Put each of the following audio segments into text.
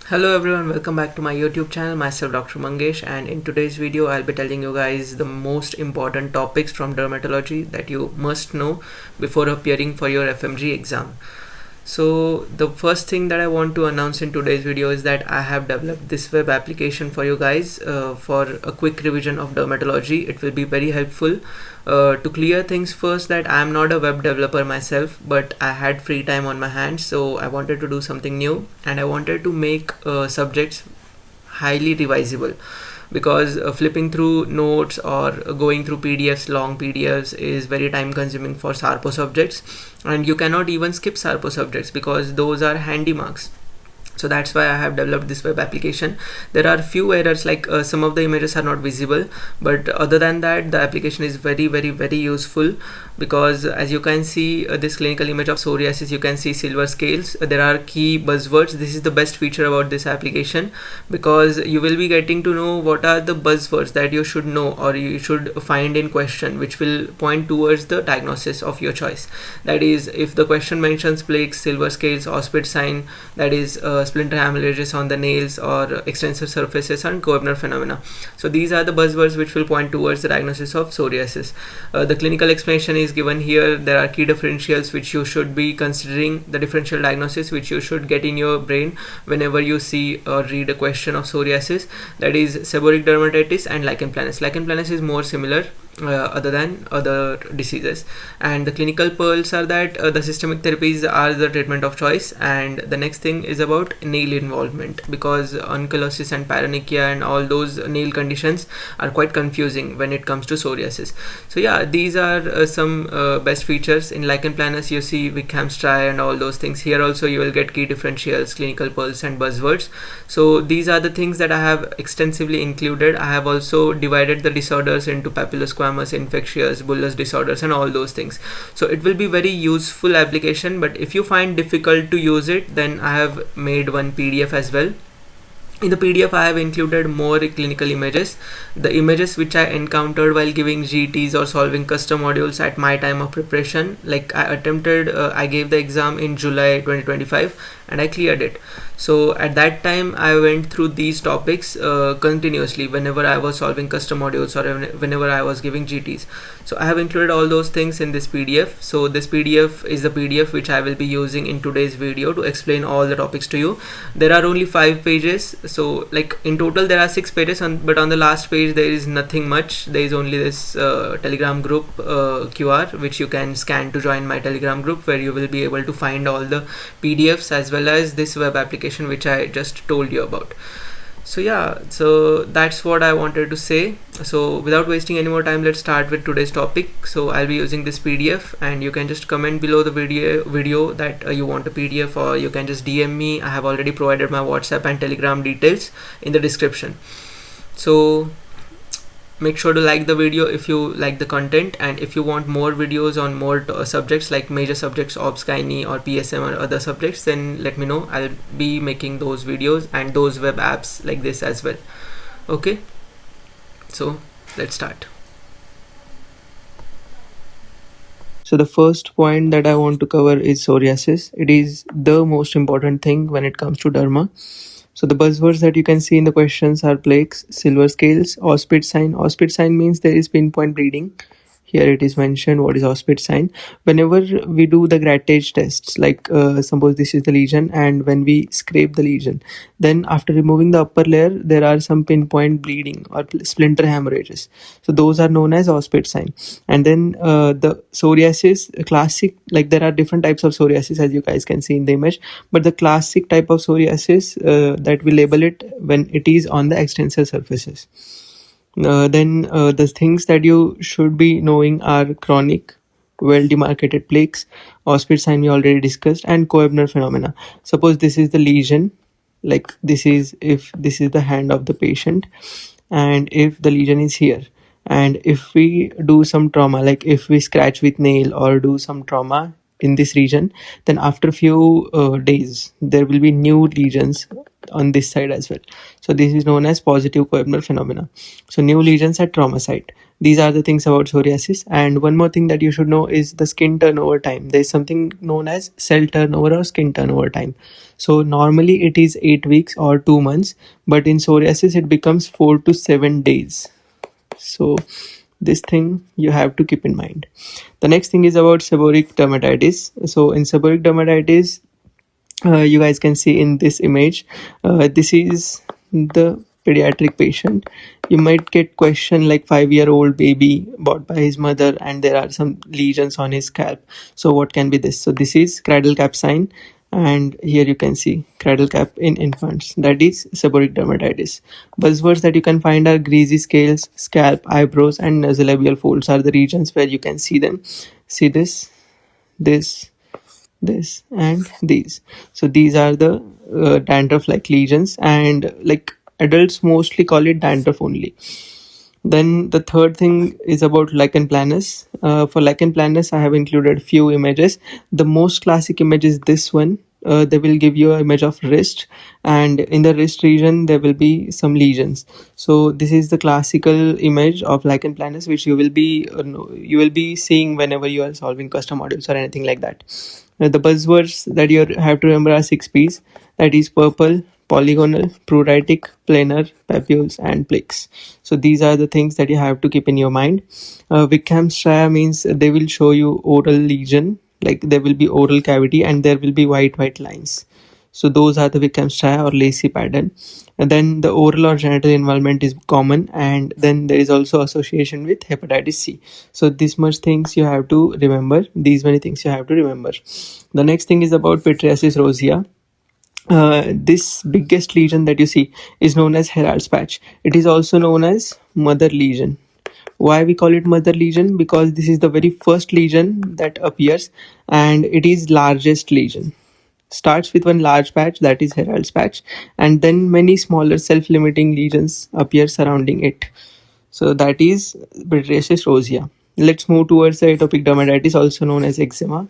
Hello everyone, welcome back to my YouTube channel. Myself Dr. Mangesh, and in today's video I'll be telling you guys the most important topics from dermatology that you must know before appearing for your FMG exam. So the first thing that I want to announce in today's video is that I have developed this web application for you guys for a quick revision of dermatology. It will be very helpful. To clear things first, that I am not a web developer myself, but I had free time on my hands, so I wanted to do something new and I wanted to make subjects highly revisable, because flipping through notes or going through PDFs, long PDFs, is very time consuming for SARPO subjects, and you cannot even skip SARPO subjects because those are handy marks. So that's why I have developed this web application. There are few errors, like some of the images are not visible, but other than that the application is very useful, because as you can see, this clinical image of psoriasis, you can see silver scales. There are key buzzwords. This is the best feature about this application, because you will be getting to know what are the buzzwords that you should know or you should find in question, which will point towards the diagnosis of your choice. That is, if the question mentions plaques, silver scales, Auspit sign, that is splinter hemorrhages on the nails, or extensor surfaces, and Koebner phenomena. So these are the buzzwords which will point towards the diagnosis of psoriasis. The clinical explanation is given here. There are key differentials which you should be considering, the differential diagnosis which you should get in your brain whenever you see or read a question of psoriasis. That is seborrheic dermatitis and lichen planus. Lichen planus is more similar other than other diseases. And the clinical pearls are that the systemic therapies are the treatment of choice. And the next thing is about nail involvement, because ankylosis and paronychia and all those nail conditions are quite confusing when it comes to psoriasis. So yeah, these are some best features. In lichen planus you see Wickham's triad and all those things. Here also you will get key differentials, clinical pearls, and buzzwords. So these are the things that I have extensively included. I have also divided the disorders into papillosquamous, infectious, bullous disorders, and all those things. So it will be very useful application, but if you find difficult to use it, then I have made one PDF as well. In the PDF I have included more clinical images, the images which I encountered while giving GTs or solving custom modules at my time of preparation. Like I gave the exam in July 2025 and I cleared it. So at that time I went through these topics continuously whenever I was solving custom modules or whenever I was giving GTs. So I have included all those things in this PDF. So this PDF is the PDF which I will be using in today's video to explain all the topics to you. There are only 5 pages. So like in total there are 6 pages, but on the last page there is nothing much. There is only this Telegram group QR which you can scan to join my Telegram group, where you will be able to find all the PDFs as well as this web application which I just told you about. So yeah, so that's what I wanted to say. So without wasting any more time, let's start with today's topic. So I'll be using this PDF, and you can just comment below the video that you want a PDF, or you can just DM me. I have already provided my WhatsApp and Telegram details in the description. So make sure to like the video if you like the content, and if you want more videos on more subjects like major subjects, obs, gynae, or PSM, or other subjects, then let me know. I'll be making those videos and those web apps like this as well. Okay, so let's start. So the first point that I want to cover is psoriasis. It is the most important thing when it comes to derma. So the buzzwords that you can see in the questions are plaques, silver scales, Auspit sign. Auspit sign means there is pinpoint bleeding. Here it is mentioned what is Auspit sign. Whenever we do the grattage tests, like suppose this is the lesion, and when we scrape the lesion, then after removing the upper layer, there are some pinpoint bleeding or splinter hemorrhages. So those are known as Auspit sign. And then the psoriasis classic, like there are different types of psoriasis as you guys can see in the image, but the classic type of psoriasis that we label it when it is on the extensor surfaces. Then the things that you should be knowing are chronic, well demarcated plaques, Auspit sign we already discussed, and Koebner phenomena. Suppose this is the lesion, like if this is the hand of the patient, and if the lesion is here, and if we do some trauma, like if we scratch with nail or do some trauma in this region, then after few days there will be new lesions on this side as well. So this is known as positive Koebner phenomena. So new lesions at trauma site. These are the things about psoriasis. And one more thing that you should know is the skin turnover time. There is something known as cell turnover or skin turnover time. So normally it is 8 weeks or 2 months, but in psoriasis it becomes 4 to 7 days. So this thing you have to keep in mind. The next thing is about seborrheic dermatitis. So in seborrheic dermatitis, you guys can see in this image, this is the pediatric patient. You might get question like 5-year-old baby bought by his mother and there are some lesions on his scalp. So what can be this? So this is cradle cap sign, and here you can see cradle cap in infants, that is seborrheic dermatitis. Buzzwords that you can find are greasy scales, scalp, eyebrows, and nasolabial folds are the regions where you can see them. See this and these. So these are the dandruff like lesions, and like adults mostly call it dandruff only. Then the third thing is about lichen planus. For lichen planus, I have included few images. The most classic image is this one. They will give you an image of wrist, and in the wrist region there will be some lesions. So this is the classical image of lichen planus, which you will be seeing whenever you are solving custom modules or anything like that. The buzzwords that you have to remember are 6 P's, that is purple, polygonal, pruritic, planar, papules, and plaques. So these are the things that you have to keep in your mind. Wickham striae means they will show you oral lesion, like there will be oral cavity and there will be white lines. So those are the Wickham striae or lacy pattern. And then the oral or genital involvement is common, and then there is also association with hepatitis C. So this much things you have to remember. These many things you have to remember. The next thing is about pityriasis rosea. This biggest lesion that you see is known as Herald's patch. It is also known as mother lesion. Why we call it mother lesion? Because this is the very first lesion that appears, and it is largest lesion. Starts with one large patch, that is Herald's patch, and then many smaller self-limiting lesions appear surrounding it. So that is pityriasis rosea. Let's move towards the atopic dermatitis, also known as eczema.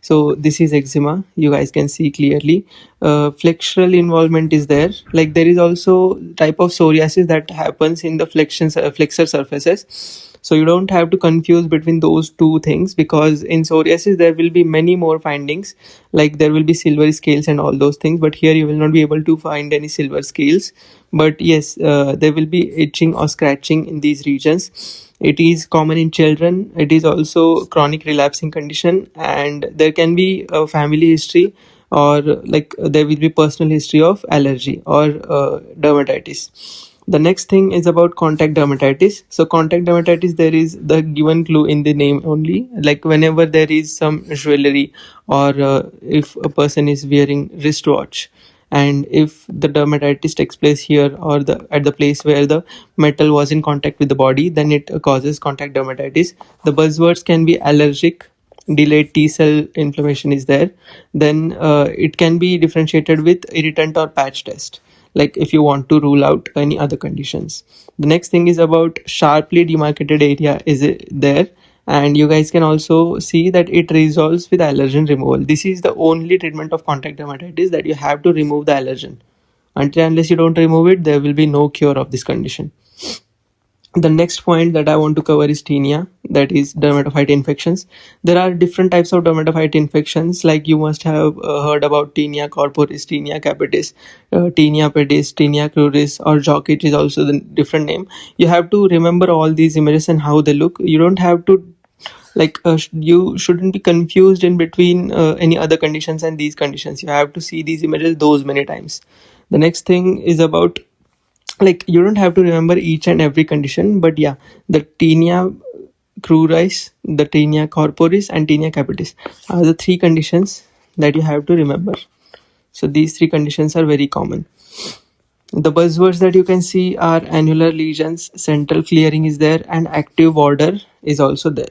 So this is eczema. You guys can see clearly. Flexural involvement is there. Like there is also type of psoriasis that happens in the flexor surfaces. So you don't have to confuse between those two things, because in psoriasis there will be many more findings, like there will be silver scales and all those things, but here you will not be able to find any silver scales. But yes, there will be itching or scratching in these regions. It is common in children. It is also chronic relapsing condition, and there can be a family history, or like there will be personal history of allergy or dermatitis. The next thing is about contact dermatitis. So contact dermatitis, there is the given clue in the name only. Like whenever there is some jewelry, or if a person is wearing wristwatch, and if the dermatitis takes place here or at the place where the metal was in contact with the body, then it causes contact dermatitis. The buzzwords can be allergic, delayed T cell inflammation is there. Then it can be differentiated with irritant or patch test, like if you want to rule out any other conditions. The next thing is about sharply demarcated area is there, and you guys can also see that it resolves with allergen removal. This is the only treatment of contact dermatitis, that you have to remove the allergen. Until unless you don't remove it, there will be no cure of this condition. The next point that I want to cover is tinea, that is dermatophyte infections. There are different types of dermatophyte infections, like you must have heard about tinea corporis, tinea capitis, tinea pedis, tinea cruris, or jock itch is also the different name. You have to remember all these images and how they look. You don't have to you shouldn't be confused in between any other conditions and these conditions. You have to see these images those many times. The next thing is about, like you don't have to remember each and every condition, but yeah, the tinea cruris, the tinea corporis, and tinea capitis are the three conditions that you have to remember. So these three conditions are very common. The buzzwords that you can see are annular lesions, central clearing is there, and active border is also there.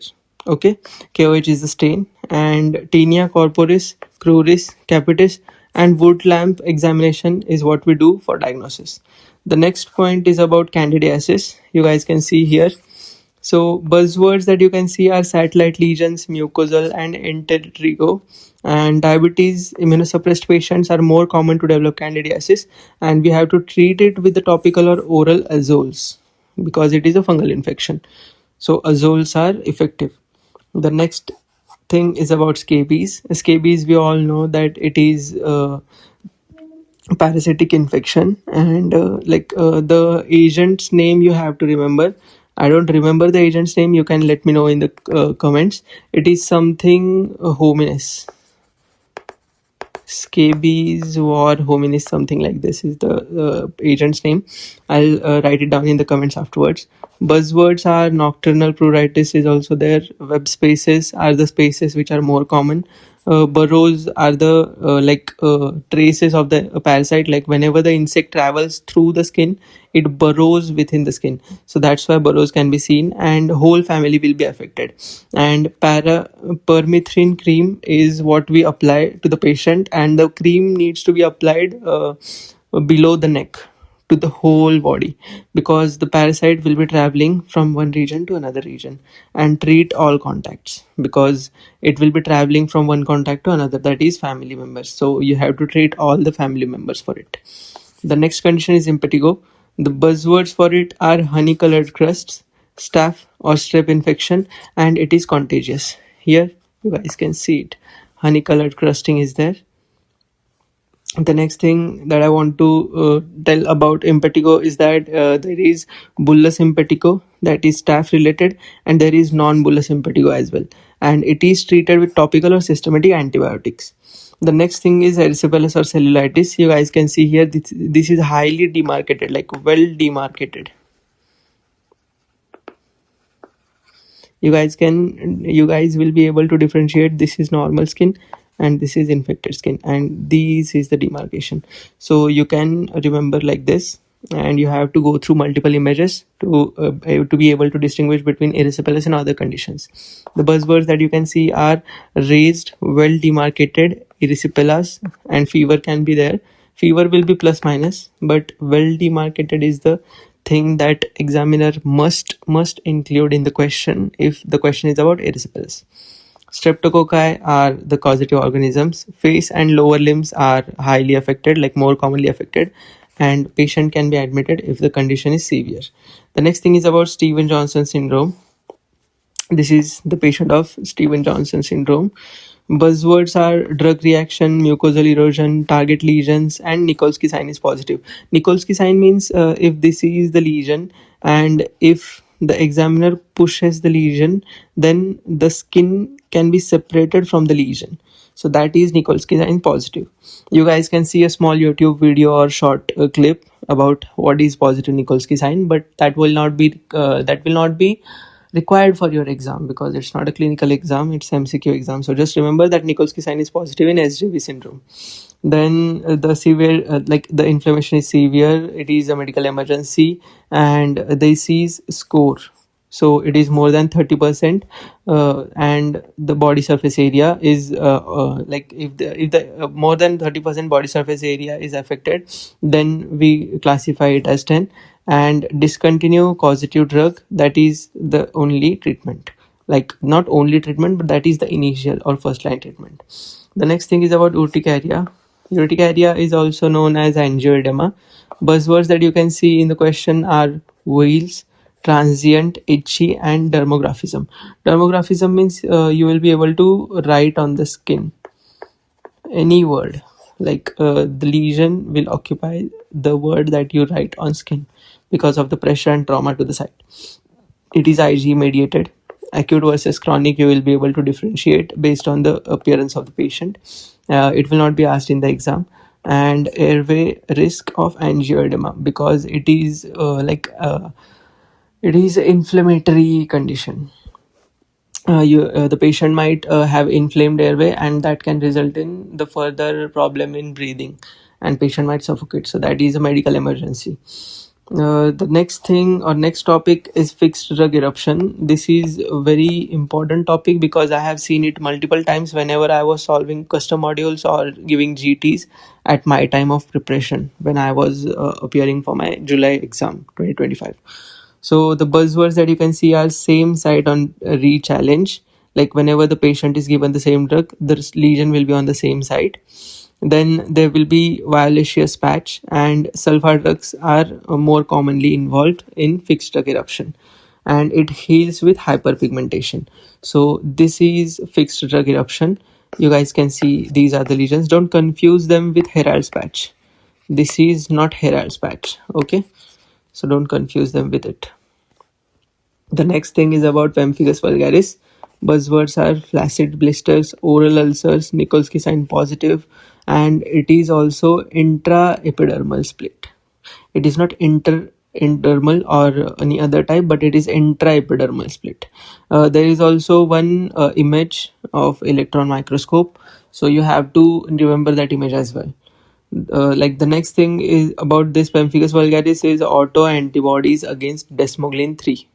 Okay, KOH is the stain, and tinea corporis, cruris, capitis, and wood lamp examination is what we do for diagnosis. The next point is about candidiasis. You guys can see here. So buzzwords that you can see are satellite lesions, mucosal, and enterigo. And diabetes immunosuppressed patients are more common to develop candidiasis, and we have to treat it with the topical or oral azoles because it is a fungal infection. So azoles are effective. The next thing is about scabies. Scabies, we all know that it is parasitic infection, and the agent's name you have to remember. I don't remember the agent's name. You can let me know in the comments. It is something hominis. Scabies war hominis, something like this is the agent's name. I'll write it down in the comments afterwards. Buzzwords are nocturnal pruritus is also there. Web spaces are the spaces which are more common. Burrows are the traces of the parasite. Like whenever the insect travels through the skin, it burrows within the skin. So that's why burrows can be seen, and whole family will be affected. And permethrin cream is what we apply to the patient, and the cream needs to be applied below the neck to the whole body, because the parasite will be traveling from one region to another region. And treat all contacts, because it will be traveling from one contact to another, that is family members, so you have to treat all the family members for it. The next condition is impetigo. The buzzwords for it are honey colored crusts, staph or strep infection, and it is contagious. Here you guys can see it, honey colored crusting is there. The next thing that I want to tell about impetigo is that there is bullous impetigo, that is staph related, and there is non-bullous impetigo as well, and it is treated with topical or systematic antibiotics. The next thing is erysipelas or cellulitis. You guys can see here, this is highly demarcated, like well demarcated. You guys will be able to differentiate, this is normal skin and this is infected skin, and this is the demarcation. So you can remember like this, and you have to go through multiple images to be able to distinguish between erysipelas and other conditions. The buzzwords that you can see are raised, well demarcated erysipelas, and fever can be there. Fever will be plus minus, but well demarcated is the thing that examiner must include in the question if the question is about erysipelas. Streptococci are the causative organisms. Face and lower limbs are highly affected, like more commonly affected, and patient can be admitted if the condition is severe. The next thing is about Stevens-Johnson syndrome. This is the patient of Stevens-Johnson syndrome. Buzzwords are drug reaction, mucosal erosion, target lesions, and Nikolsky sign is positive. Nikolsky sign means if this is the lesion, and if the examiner pushes the lesion, then the skin can be separated from the lesion. So that is Nikolsky sign positive. You guys can see a small YouTube video or short clip about what is positive Nikolsky sign, but that will not be required for your exam, because it's not a clinical exam, it's MCQ exam. So just remember that Nikolsky sign is positive in SJV syndrome. Then the severe, like the inflammation is severe, it is a medical emergency, and the disease score, so it is more than 30%, and the body surface area is like if the more than 30% body surface area is affected, then we classify it as 10. And discontinue causative drug, that is the only treatment, like not only treatment, but that is the initial or first line treatment. The next thing is about urticaria. Urticaria is also known as angioedema. Buzzwords that you can see in the question are wheals, transient, itchy, and dermographism. Dermographism means you will be able to write on the skin any word, like the lesion will occupy the word that you write on skin because of the pressure and trauma to the site. It is IG mediated. Acute versus chronic, you will be able to differentiate based on the appearance of the patient. It will not be asked in the exam. And airway risk of angioedema, because it is it is an inflammatory condition. The patient might have inflamed airway, and that can result in the further problem in breathing, and patient might suffocate. So that is a medical emergency. The next thing or next topic is fixed drug eruption. This is a very important topic because I have seen it multiple times whenever I was solving custom modules or giving GTs at my time of preparation when I was appearing for my July exam 2025. So the buzzwords that you can see are same site on re-challenge. Like whenever the patient is given the same drug, the lesion will be on the same site. Then there will be violaceous patch, and sulfur drugs are more commonly involved in fixed drug eruption. and it heals with hyperpigmentation. So this is fixed drug eruption. You guys can see these are the lesions. Don't confuse them with Herald's patch. This is not Herald's patch. Okay, so don't confuse them with it. The next thing is about pemphigus vulgaris. Buzzwords are flaccid blisters, oral ulcers, Nikolsky sign positive, and it is also intraepidermal split. It is not interdermal or any other type, but it is intraepidermal split. There is also one image of electron microscope, so you have to remember that image as well. Like the next thing is about this pemphigus vulgaris is auto antibodies against desmoglein 3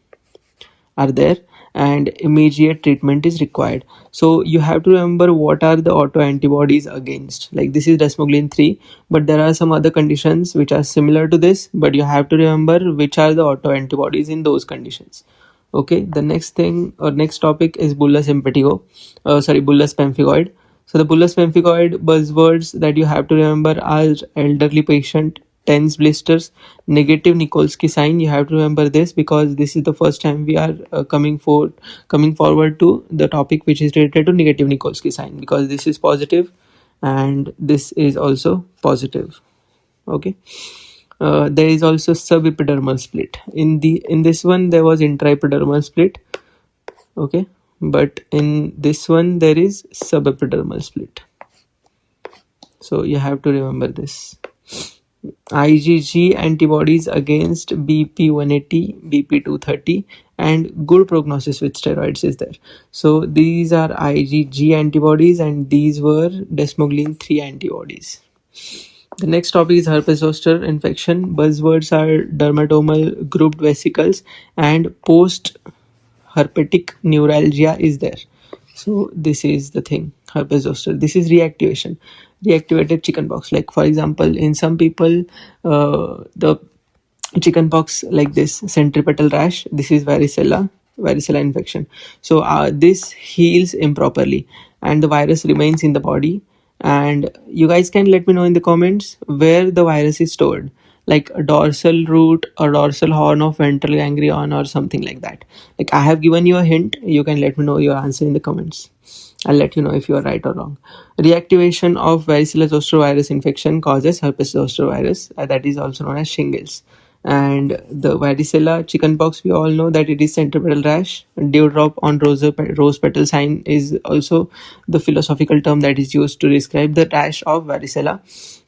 are there, and immediate treatment is required. So you have to remember what are the autoantibodies against. Like this is desmoglein 3, but there are some other conditions which are similar to this, but you have to remember which are the autoantibodies in those conditions. Okay, the next thing or next topic is bullous impetigo, bullous pemphigoid. So the bullous pemphigoid buzzwords that you have to remember are elderly patient, tense blisters, negative Nikolsky sign. You have to remember this because this is the first time we are coming forward to the topic which is related to negative Nikolsky sign, because this is positive and this is also positive. Okay. There is also subepidermal split. In this one there was intraepidermal split. Okay, but in this one there is subepidermal split. So you have to remember this. IgG antibodies against BP180, BP230, and good prognosis with steroids is there. So these are IgG antibodies and these were desmoglein 3 antibodies. The next topic is herpes zoster infection. Buzzwords are dermatomal grouped vesicles and post herpetic neuralgia is there. So this is the thing, herpes zoster. This is reactivated chickenpox. Like for example, in some people, the chickenpox like this centripetal rash. This is varicella infection. So this heals improperly, and the virus remains in the body. And you guys can let me know in the comments where the virus is stored, like a dorsal root or dorsal horn of ventral ganglion or something like that. Like I have given you a hint. You can let me know your answer in the comments. I'll let you know if you are right or wrong. Reactivation of varicella zoster virus infection causes herpes zoster virus, that is also known as shingles. And the varicella chickenpox, we all know that it is centripetal rash. Dewdrop on rose petal sign is also the philosophical term that is used to describe the rash of varicella.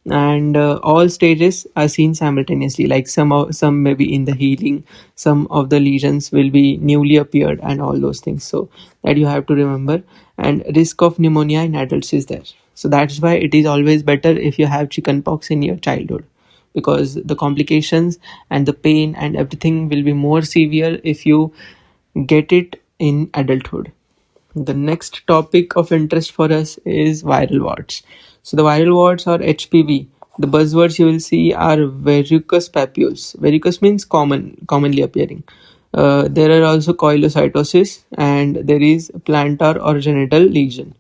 And all stages are seen simultaneously. Like some may be in the healing, some of the lesions will be newly appeared, and all those things. So that you have to remember. And risk of pneumonia in adults is there. So that's why it is always better if you have chickenpox in your childhood, because the complications and the pain and everything will be more severe if you get it in adulthood. The next topic of interest for us is viral warts. So the viral warts or HPV, the buzzwords you will see are verrucous papules. Verrucous means commonly appearing. There are also coilocytosis, and there is plantar or genital lesion,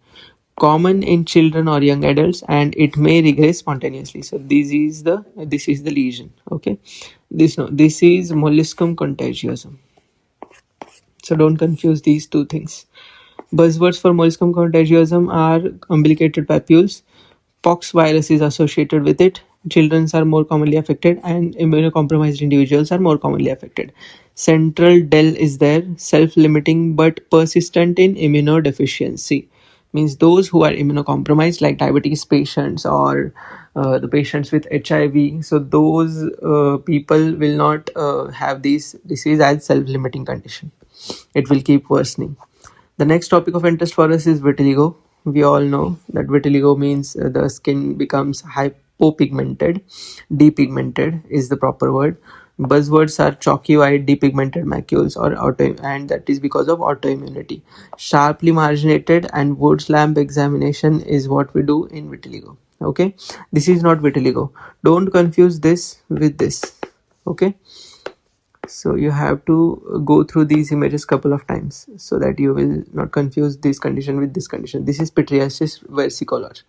common in children or young adults, and it may regress spontaneously. So this is the lesion. Okay, this is molluscum contagiosum. So don't confuse these two things. Buzzwords for molluscum contagiosum are umbilicated papules. Pox virus is associated with it. Children are more commonly affected, and immunocompromised individuals are more commonly affected. Central DEL is there, self-limiting but persistent in immunodeficiency. Means those who are immunocompromised, like diabetes patients or the patients with HIV. So those people will not have this disease as self-limiting condition. It will keep worsening. The next topic of interest for us is vitiligo. We all know that vitiligo means the skin becomes hypopigmented. Depigmented is the proper word. Buzzwords are chalky white depigmented macules and that is because of autoimmunity. Sharply marginated and Woods lamp examination is what we do in vitiligo. Okay, this is not vitiligo. Don't confuse this with this. Okay. So you have to go through these images couple of times so that you will not confuse this condition with this condition. This is pityriasis versicolor.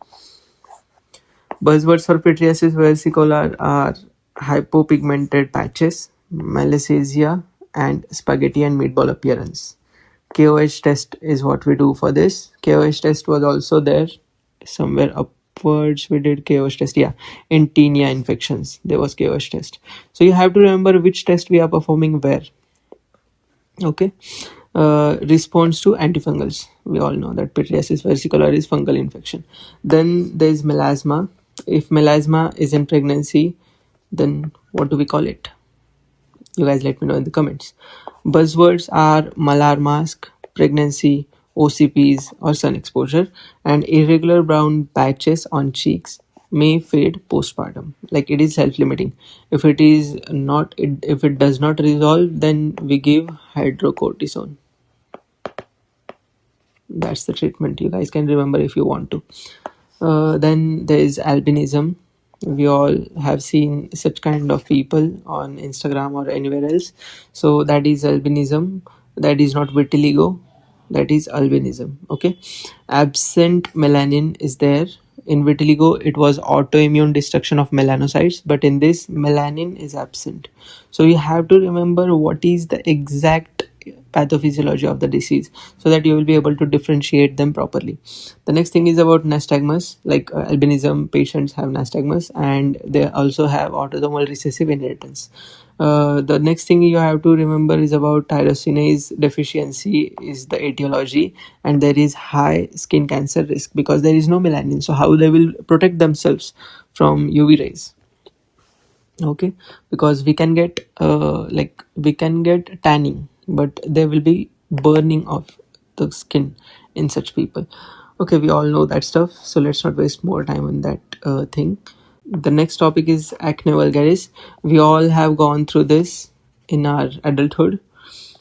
Buzzwords for pityriasis versicolor are hypopigmented patches, malassezia, and spaghetti and meatball appearance. KOH test is what we do for this. KOH test was also there somewhere upwards. We did KOH test, yeah, in tinea infections. There was KOH test. So you have to remember which test we are performing where. Okay. Response to antifungals. We all know that pityriasis versicolor is fungal infection. Then there is melasma. If melasma is in pregnancy, then what do we call it? You guys let me know in the comments. Buzzwords are malar mask, pregnancy, OCPs or sun exposure, and irregular brown patches on cheeks may fade postpartum. Like it is self-limiting. If it is not, if it does not resolve, then we give hydrocortisone. That's the treatment. You guys can remember if you want to. Then there is albinism. We all have seen such kind of people on Instagram or anywhere else. So that is albinism. That is not vitiligo. That is albinism. Okay. Absent melanin is there. In vitiligo, it was autoimmune destruction of melanocytes, but in this, melanin is absent. So you have to remember what is the exact pathophysiology of the disease so that you will be able to differentiate them properly. The next thing is about nystagmus. Like albinism patients have nystagmus and they also have autosomal recessive inheritance. The next thing you have to remember is about tyrosinase deficiency is the etiology, and there is high skin cancer risk because there is no melanin. So how they will protect themselves from UV rays? Okay, because we can get tanning, but there will be burning of the skin in such people. Okay, we all know that stuff, so let's not waste more time on that thing. The next topic is acne vulgaris. We all have gone through this in our adulthood.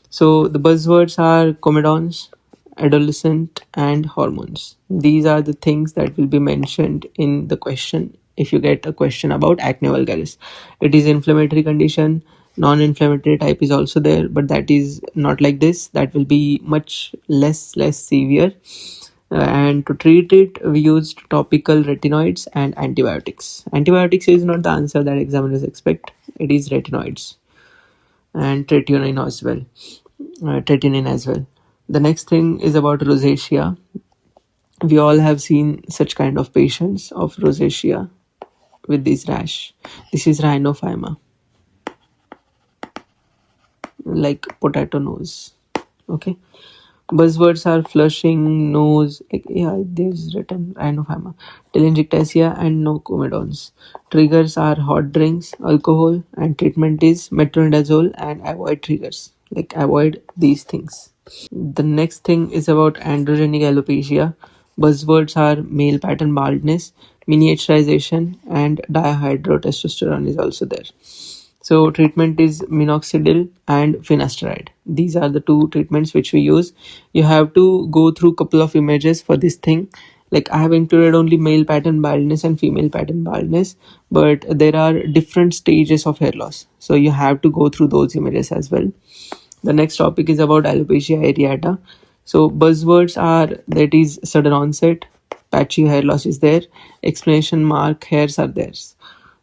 So the buzzwords are comedons, adolescent, and hormones. These are the things that will be mentioned in the question if you get a question about acne vulgaris. It is inflammatory condition. Non-inflammatory type is also there, but that is not like this. That will be much less severe. And to treat it, we used topical retinoids and antibiotics. Antibiotics is not the answer that examiners expect. It is retinoids and tretinoin as well. The next thing is about rosacea. We all have seen such kind of patients of rosacea with this rash. This is rhinophyma, like potato nose. Okay. Buzzwords are flushing, nose, like, yeah, there's written rhinophyma, telangiectasia, and no comedons. Triggers are hot drinks, alcohol, and treatment is metronidazole and avoid triggers. Like avoid these things. The next thing is about androgenic alopecia. Buzzwords are male pattern baldness, miniaturization, and dihydrotestosterone is also there. So treatment is minoxidil and finasteride. These are the two treatments which we use. You have to go through couple of images for this thing. Like I have included only male pattern baldness and female pattern baldness, but there are different stages of hair loss. So you have to go through those images as well. The next topic is about alopecia areata. So buzzwords are that is sudden onset, patchy hair loss is there, exclamation mark hairs are there,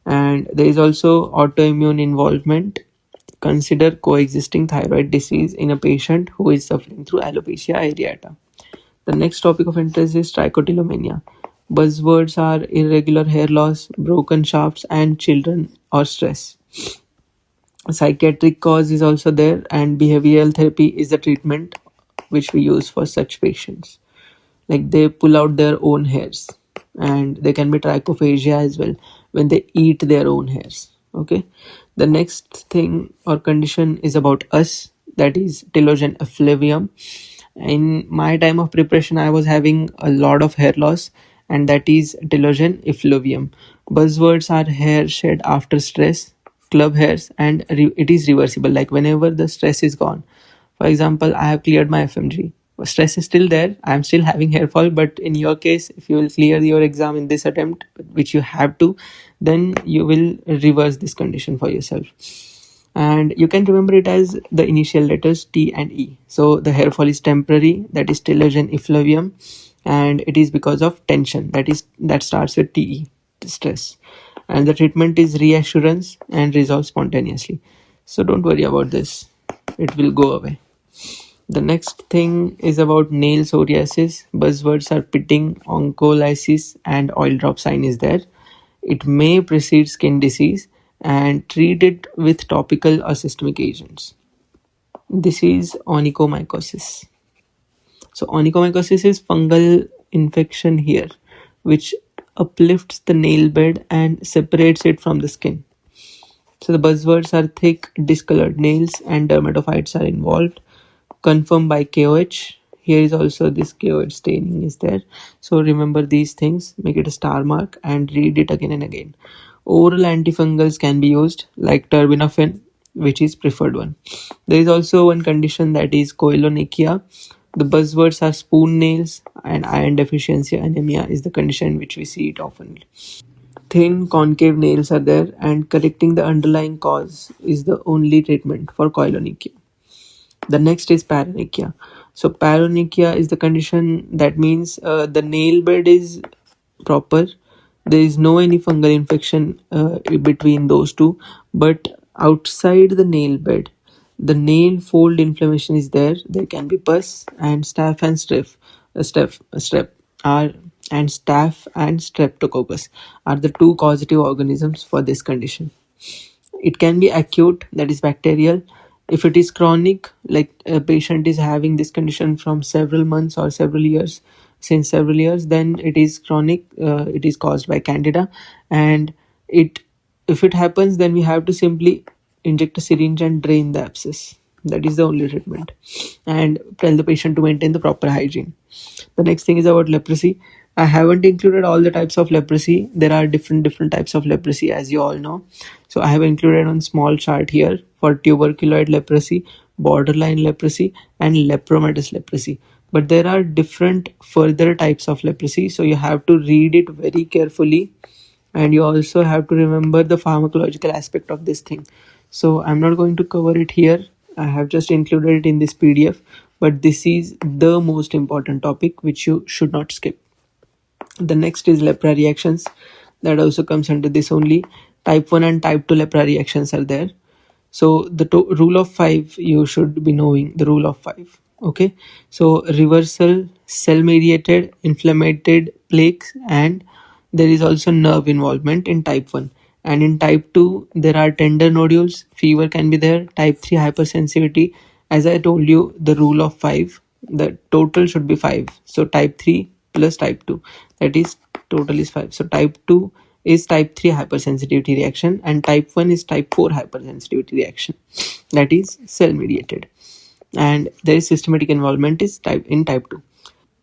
and there is also autoimmune involvement. Consider coexisting thyroid disease in a patient who is suffering through alopecia areata. The next topic of interest is trichotillomania. Buzzwords are irregular hair loss, broken shafts, and children or stress. Psychiatric cause is also there, and behavioral therapy is the treatment which we use for such patients. Like they pull out their own hairs, and there can be trichophagia as well when they eat their own hairs. Okay, the next thing or condition is about us, that is telogen effluvium. In my time of preparation, I was having a lot of hair loss, and that is telogen effluvium. Buzzwords are hair shed after stress, club hairs, and it is reversible. Like whenever the stress is gone, for example, I have cleared my FMG. Stress is still there. I am still having hair fall, but in your case, if you will clear your exam in this attempt, which you have to, then you will reverse this condition for yourself. And you can remember it as the initial letters T and E. So the hair fall is temporary, that is telogen effluvium, and it is because of tension, that starts with TE, stress. And the treatment is reassurance and resolves spontaneously. So don't worry about this. it will go away. The next thing is about nail psoriasis. Buzzwords are pitting, oncolysis, and oil drop sign is there. It may precede skin disease and treat it with topical or systemic agents. This is onychomycosis. So onychomycosis is fungal infection here, which uplifts the nail bed and separates it from the skin. So the buzzwords are thick, discolored nails, and dermatophytes are involved. Confirmed by KOH. Here is also this KOH staining is there. So remember these things, make it a star mark and read it again and again. Oral antifungals can be used like terbinafine, which is preferred one. There is also one condition that is koilonychia. The buzzwords are spoon nails, and iron deficiency anemia is the condition which we see it often. Thin concave nails are there, and correcting the underlying cause is the only treatment for koilonychia. The next is paronychia. So paronychia is the condition that means the nail bed is proper. There is no any fungal infection between those two, but outside the nail bed, the nail fold inflammation is there. There can be pus and staph and strep are and staph and streptococcus are the two causative organisms for this condition. It can be acute, that is bacterial. If it is chronic, like a patient is having this condition from several months or several years, since several years, then it is chronic. It is caused by candida, and it if it happens, then we have to simply inject a syringe and drain the abscess. That is the only treatment, and tell the patient to maintain the proper hygiene. The next thing is about leprosy. I haven't included all the types of leprosy. There are different types of leprosy, as you all know. So I have included one small chart here for tuberculoid leprosy, borderline leprosy, and lepromatous leprosy. But there are different further types of leprosy, so you have to read it very carefully, and you also have to remember the pharmacological aspect of this thing. So I'm not going to cover it here. I have just included it in this PDF, but this is the most important topic which you should not skip. The next is lepra reactions. That also comes under this only. Type 1 and type 2 lepra reactions are there. So the rule of 5, you should be knowing the rule of 5. Okay, so reversal, cell mediated, inflamed plaques, and there is also nerve involvement in type 1. And in type 2 there are tender nodules, fever can be there. Type 3 hypersensitivity. As I told you, the rule of 5, the total should be 5. So type 3 plus type 2, that is total is 5. So type 2 is type 3 hypersensitivity reaction, and type 1 is type 4 hypersensitivity reaction, that is cell mediated, and there is systematic involvement is type 2.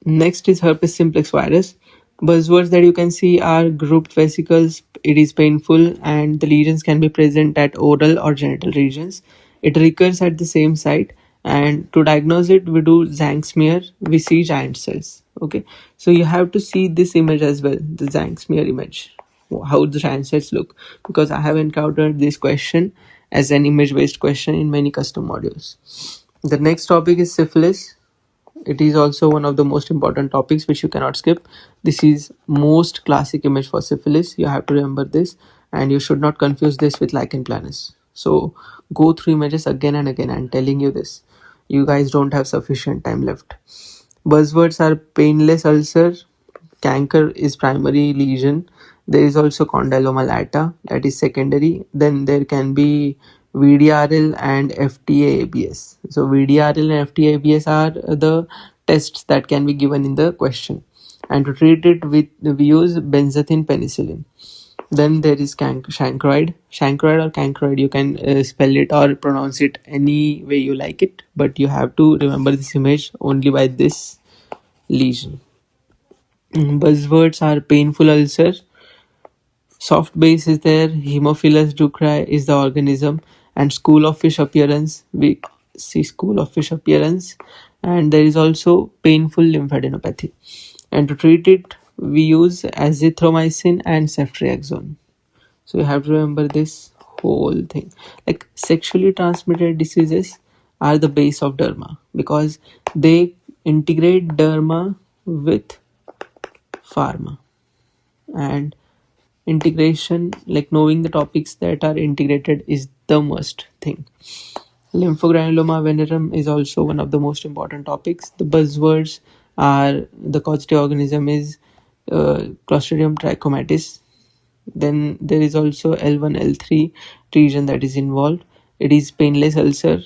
Next is herpes simplex virus. Buzzwords that you can see are grouped vesicles, it is painful, and the lesions can be present at oral or genital regions. It recurs at the same site, and to diagnose it, we do Zank smear, we see giant cells. Okay, so you have to see this image as well, the Zank smear image, how the giant cells look, because I have encountered this question as an image based question in many custom modules. The next topic is syphilis. It is also one of the most important topics which you cannot skip. This is most classic image for syphilis. You have to remember this, and you should not confuse this with lichen planus. So go through images again and again. I'm telling you this. You guys don't have sufficient time left. Buzzwords are painless ulcer, canker is primary lesion. There is also condyloma lata, that is secondary. Then there can be VDRL and FTA-ABS. So VDRL and FTA-ABS are the tests that can be given in the question. And to treat it, we use benzathine penicillin. Then there is chancroid or cancroid. You can spell it or pronounce it any way you like it, but you have to remember this image only by this lesion. Buzzwords are painful ulcer, soft base is there, Haemophilus ducreyi is the organism, and school of fish appearance, we see school of fish appearance, and there is also painful lymphadenopathy. And to treat it, we use azithromycin and ceftriaxone. So you have to remember this whole thing. Like sexually transmitted diseases are the base of derma because they integrate derma with pharma, and integration, like knowing the topics that are integrated, is the must thing. Lymphogranuloma venerum is also one of the most important topics. The buzzwords are the causative organism is Clostridium trichomatis. Then there is also L1, L3 region that is involved. It is painless ulcer,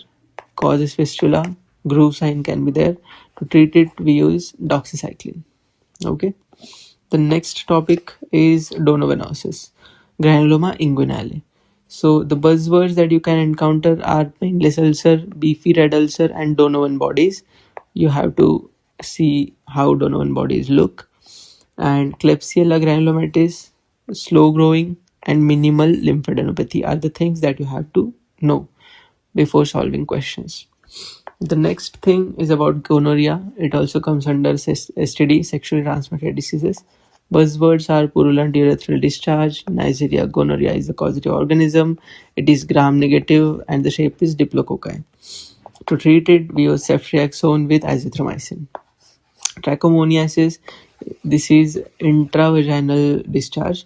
causes fistula, groove sign can be there. To treat it, we use doxycycline. Okay. The next topic is donovenosis, granuloma inguinale. So the buzzwords that you can encounter are painless ulcer, beefy red ulcer, and Donovan bodies. You have to see how Donovan bodies look. And Klebsiella granulomatis, slow growing, and minimal lymphadenopathy are the things that you have to know before solving questions. The next thing is about gonorrhea. It also comes under STD, sexually transmitted diseases. Buzzwords are purulent urethral discharge, Neisseria gonorrhea is the causative organism, it is gram negative, and the shape is diplococci. To treat it, we use ceftriaxone with azithromycin. Trichomoniasis, this is intravaginal discharge.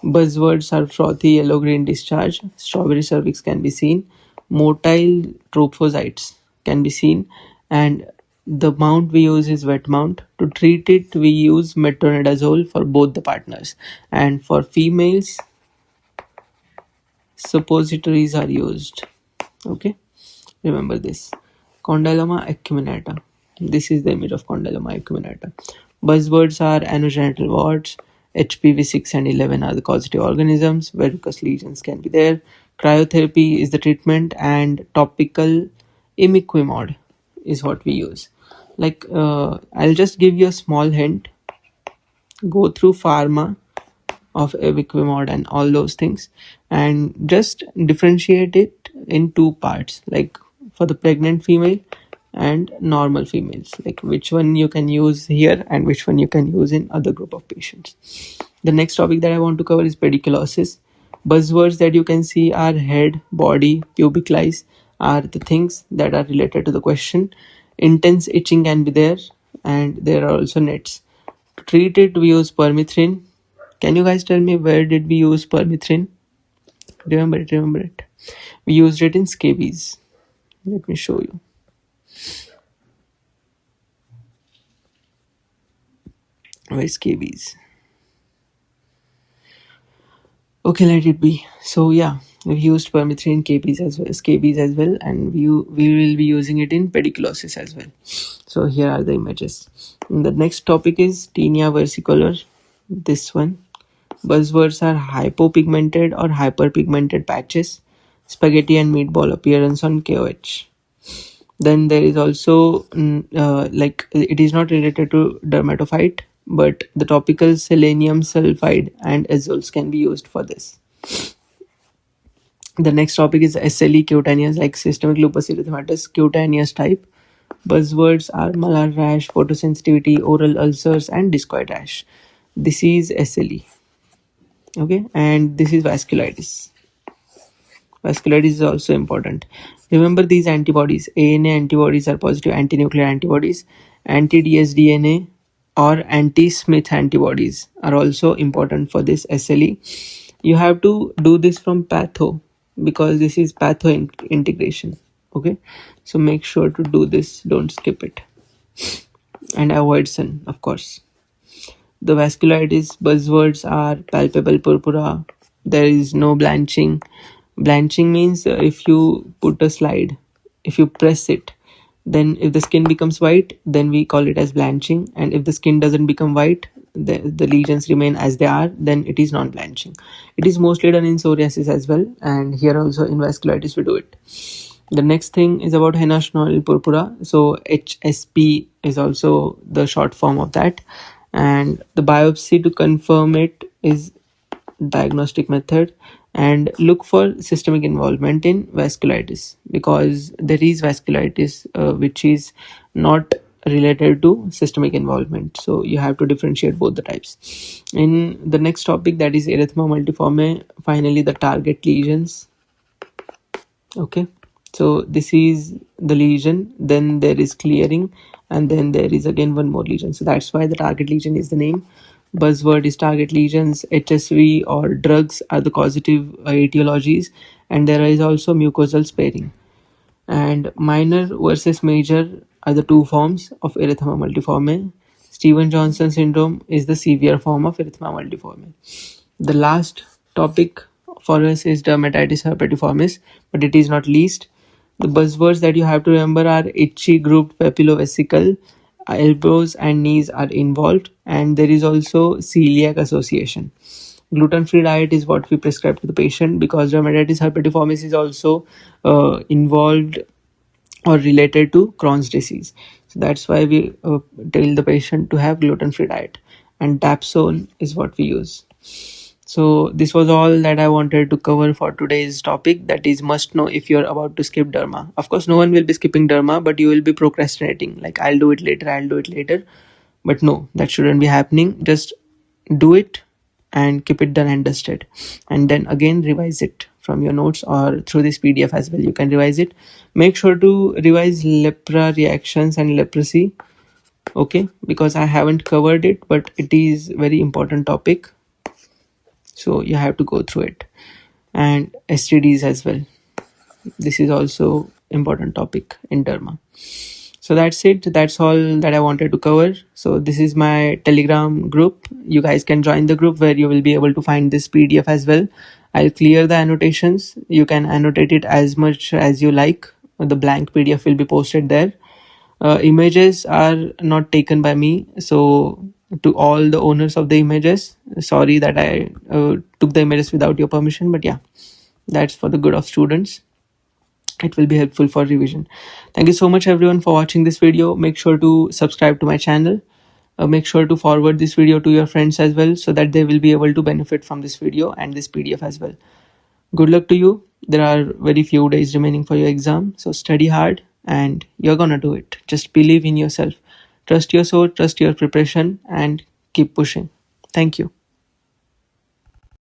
Buzzwords are frothy yellow-green discharge, strawberry cervix can be seen, motile trophocytes can be seen, and the mount we use is wet mount. To treat it, we use metronidazole for both the partners, and for females, suppositories are used. Okay, remember this. Condyloma acuminata. This is the image of condyloma acuminata. Buzzwords are anogenital warts, HPV 6 and 11 are the causative organisms, verrucous lesions can be there. Cryotherapy is the treatment, and topical imiquimod is what we use. I'll just give you a small hint. Go through pharma of imiquimod and all those things, and just differentiate it in two parts, like for the pregnant female and normal females, like which one you can use here and which one you can use in other group of patients. The next topic that I want to cover is pediculosis. Buzzwords that you can see are head, body, pubic lice are the things that are related to the question. Intense itching can be there, and there are also nets. To treat it, we use permethrin. Can you guys tell me where did we use permethrin? Remember it, remember it. We used it in scabies. Let me show you. Where's scabies? Okay, let it be. So yeah, we've used permethrin scabies as well, and we will be using it in pediculosis as well. So here are the images. And the next topic is tinea versicolor. This one. Buzzwords are hypopigmented or hyperpigmented patches, spaghetti and meatball appearance on KOH. Then there is also it is not related to dermatophyte, but the topical selenium sulfide and azoles can be used for this. The next topic is SLE cutaneous, like systemic lupus erythematosus cutaneous type. Buzzwords are malar rash, photosensitivity, oral ulcers, and discoid rash. This is SLE. Okay, and this is vasculitis. Vasculitis is also important. Remember these antibodies. ANA antibodies are positive antinuclear antibodies. Anti-dsDNA or anti-Smith antibodies are also important for this SLE. You have to do this from patho because this is patho integration. Okay, so make sure to do this. Don't skip it. And avoid sun, of course. The vasculitis buzzwords are palpable purpura. There is no blanching. Blanching means if you put a slide, if you press it, then if the skin becomes white, then we call it as blanching. And if the skin doesn't become white, the lesions remain as they are, then it is non-blanching. It is mostly done in psoriasis as well, and here also in vasculitis we do it. The next thing is about henna nodular purpura. So HSP is also the short form of that. And the biopsy to confirm it is diagnostic method, and look for systemic involvement in vasculitis because there is vasculitis which is not related to systemic involvement, so you have to differentiate both the types. In the next topic, that is erythema multiforme, finally the target lesions. Okay, so this is the lesion, then there is clearing, and then there is again one more lesion. So that's why the target lesion is the name. Buzzword is target lesions. HSV or drugs are the causative etiologies, and there is also mucosal sparing. And minor versus major are the two forms of erythema multiforme. Steven-Johnson syndrome is the severe form of erythema multiforme. The last topic for us is dermatitis herpetiformis, but it is not least. The buzzwords that you have to remember are itchy grouped papillovesicle, elbows and knees are involved, and there is also celiac association. Gluten-free diet is what we prescribe to the patient because dermatitis herpetiformis is also involved or related to Crohn's disease. So that's why we tell the patient to have gluten-free diet, and Dapsone is what we use. So this was all that I wanted to cover for today's topic, that is must know if you're about to skip derma. Of course, no one will be skipping derma, but you will be procrastinating. Like, I'll do it later, I'll do it later. But no, that shouldn't be happening. Just do it and keep it done and dusted. And then again, revise it from your notes or through this PDF as well. You can revise it. Make sure to revise lepra reactions and leprosy. Okay, because I haven't covered it, but it is very important topic. So you have to go through it. And STDs as well. This is also important topic in derma. So that's it. That's all that I wanted to cover. So this is my Telegram group. You guys can join the group where you will be able to find this PDF as well. I'll clear the annotations. You can annotate it as much as you like. The blank PDF will be posted there. Images are not taken by me. So to all the owners of the images, sorry that I took the images without your permission. But yeah, that's for the good of students. It will be helpful for revision. Thank you so much everyone for watching this video. Make sure to subscribe to my channel. Make sure to forward this video to your friends as well, so that they will be able to benefit from this video and this PDF as well. Good luck to you. There are very few days remaining for your exam. So study hard and you're gonna do it. Just believe in yourself. Trust your soul, trust your preparation, and keep pushing. Thank you.